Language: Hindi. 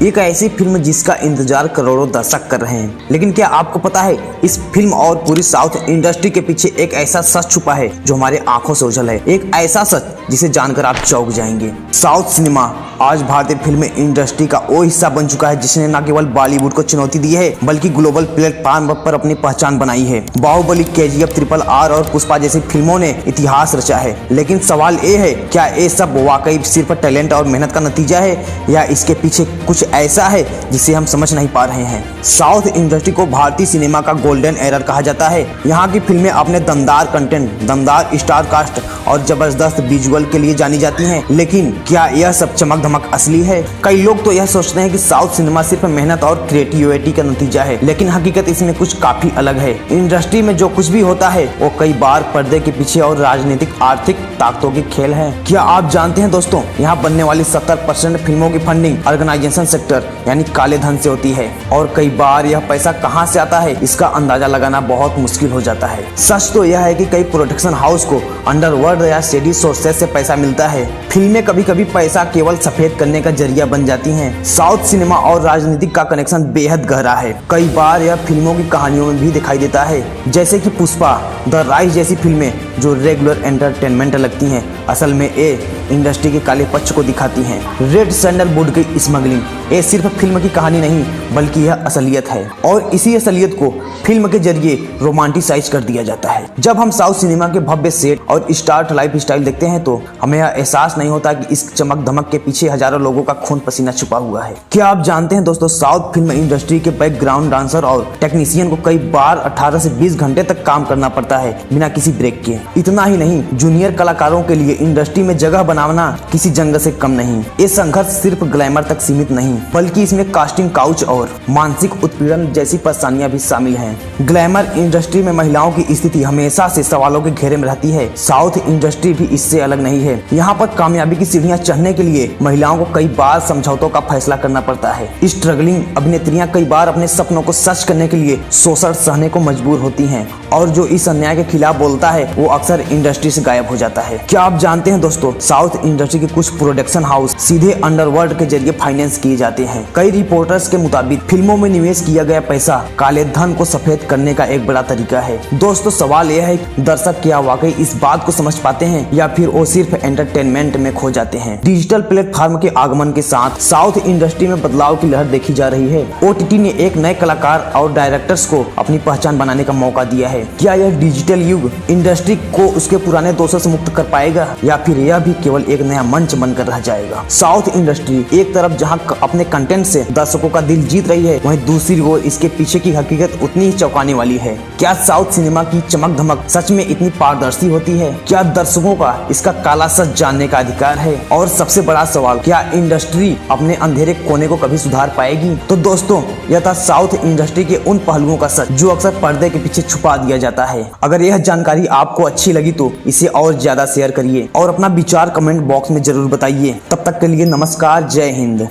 एक ऐसी फिल्म जिसका इंतजार करोड़ों दर्शक कर रहे हैं। लेकिन क्या आपको पता है, इस फिल्म और पूरी साउथ इंडस्ट्री के पीछे एक ऐसा सच छुपा है जो हमारे आंखों से ओझल है। एक ऐसा सच जिसे जानकर आप चौंक जाएंगे। साउथ सिनेमा आज भारतीय फिल्म इंडस्ट्री का वो हिस्सा बन चुका है जिसने न केवल बॉलीवुड को चुनौती दी है बल्कि ग्लोबल प्लेटफॉर्म पर अपनी पहचान बनाई है। बाहुबली, KGF, RRR और पुष्पा जैसी फिल्मों ने इतिहास रचा है। लेकिन सवाल ये है, क्या ये सब वाकई सिर्फ टैलेंट और मेहनत का नतीजा है या इसके पीछे कुछ ऐसा है जिसे हम समझ नहीं पा रहे हैं। साउथ इंडस्ट्री को भारतीय सिनेमा का गोल्डन एरा कहा जाता है। यहाँ की फिल्में अपने दमदार कंटेंट, दमदार स्टार कास्ट और जबरदस्त विजुअल के लिए जानी जाती हैं। लेकिन क्या यह सब चमक धमक असली है? कई लोग तो यह सोचते हैं कि साउथ सिनेमा सिर्फ मेहनत और क्रिएटिविटी का नतीजा है, लेकिन हकीकत इसमें कुछ काफी अलग है। इंडस्ट्री में जो कुछ भी होता है वो कई बार पर्दे के पीछे और राजनीतिक आर्थिक ताकतों की खेल है। क्या आप जानते हैं दोस्तों, यहाँ बनने वाली 70% फिल्मों की फंडिंग ऑर्गेनाइजेशन सेक्टर यानी काले धन से होती है और कई बार यह पैसा कहाँ से आता है इसका अंदाजा लगाना बहुत मुश्किल हो जाता है। सच तो यह है कि कई प्रोडक्शन हाउस को अंडरवर्ल्ड या शेडी सोर्सेज से पैसा मिलता है। फिल्में कभी कभी पैसा केवल सफेद करने का जरिया बन जाती हैं। साउथ सिनेमा और राजनीति का कनेक्शन बेहद गहरा है। कई बार यह फिल्मों की कहानियों में भी दिखाई देता है, जैसे कि पुष्पा, द राइज जैसी फिल्में जो रेगुलर एंटरटेनमेंट लगती हैं, असल में ये इंडस्ट्री के काले पक्ष को दिखाती हैं। रेड सैंडलवुड की स्मगलिंग ये सिर्फ फिल्म की कहानी नहीं बल्कि यह असलियत है और इसी असलियत को फिल्म के जरिए रोमांटिसाइज कर दिया जाता है। जब हम साउथ सिनेमा के भव्य सेट और स्टार लाइफ स्टाइल देखते हैं तो हमें यह एहसास नहीं होता कि इस चमक धमक के पीछे हजारों लोगों का खून पसीना छुपा हुआ है। क्या आप जानते हैं दोस्तों, साउथ फिल्म इंडस्ट्री के बैकग्राउंड डांसर और टेक्नीशियन को कई बार 18 से 20 घंटे तक काम करना पड़ता है बिना किसी ब्रेक के। इतना ही नहीं, जूनियर कलाकारों के लिए इंडस्ट्री में जगह बनाना किसी जंग से कम नहीं। ये संघर्ष सिर्फ ग्लैमर तक सीमित नहीं बल्कि इसमें कास्टिंग काउच और मानसिक उत्पीड़न जैसी परेशानियां भी शामिल हैं। ग्लैमर इंडस्ट्री में महिलाओं की स्थिति हमेशा से सवालों के घेरे में रहती है। साउथ इंडस्ट्री भी इससे अलग नहीं है। यहाँ पर कामयाबी की सीढ़ियां चढ़ने के लिए महिलाओं को कई बार समझौतों का फैसला करना पड़ता है। स्ट्रगलिंग अभिनेत्रियां कई बार अपने सपनों को सच करने के लिए शोषण सहने को मजबूर होती हैं और जो इस अन्याय के खिलाफ बोलता है वो अक्सर इंडस्ट्री से गायब हो जाता है। क्या आप जानते हैं दोस्तों, साउथ इंडस्ट्री के कुछ प्रोडक्शन हाउस सीधे अंडरवर्ल्ड के जरिए फाइनेंस किए जाते हैं। कई रिपोर्टर्स के मुताबिक फिल्मों में निवेश किया गया पैसा काले धन को सफेद करने का एक बड़ा तरीका है। दोस्तों, सवाल यह है कि दर्शक क्या वाकई इस बात को समझ पाते हैं या फिर वो सिर्फ एंटरटेनमेंट में खो जाते हैं। डिजिटल प्लेटफॉर्म के आगमन के साथ साउथ इंडस्ट्री में बदलाव की लहर देखी जा रही है। OTT ने एक नए कलाकार और डायरेक्टर्स को अपनी पहचान बनाने का मौका दिया है। क्या यह डिजिटल युग इंडस्ट्री को उसके पुराने दोषों से मुक्त कर पाएगा या फिर यह भी केवल एक नया मंच बनकर रह जाएगा? साउथ इंडस्ट्री एक तरफ जहां अपने कंटेंट से दर्शकों का दिल जीत रही है, वहीं दूसरी ओर इसके पीछे की हकीकत उतनी ही चौंकाने वाली है। क्या साउथ सिनेमा की चमक धमक सच में इतनी पारदर्शी होती है? क्या दर्शकों का इसका काला सच जानने का अधिकार है? और सबसे बड़ा सवाल, क्या इंडस्ट्री अपने अंधेरे कोने को कभी सुधार पाएगी? तो दोस्तों, यह था साउथ इंडस्ट्री के उन पहलुओं का सच जो अक्सर पर्दे के पीछे छुपा दिया जाता है। अगर यह जानकारी आपको अच्छी लगी तो इसे और ज्यादा शेयर करिए और अपना विचार कमेंट बॉक्स में जरूर बताइए। तब तक के लिए नमस्कार, जय हिंद।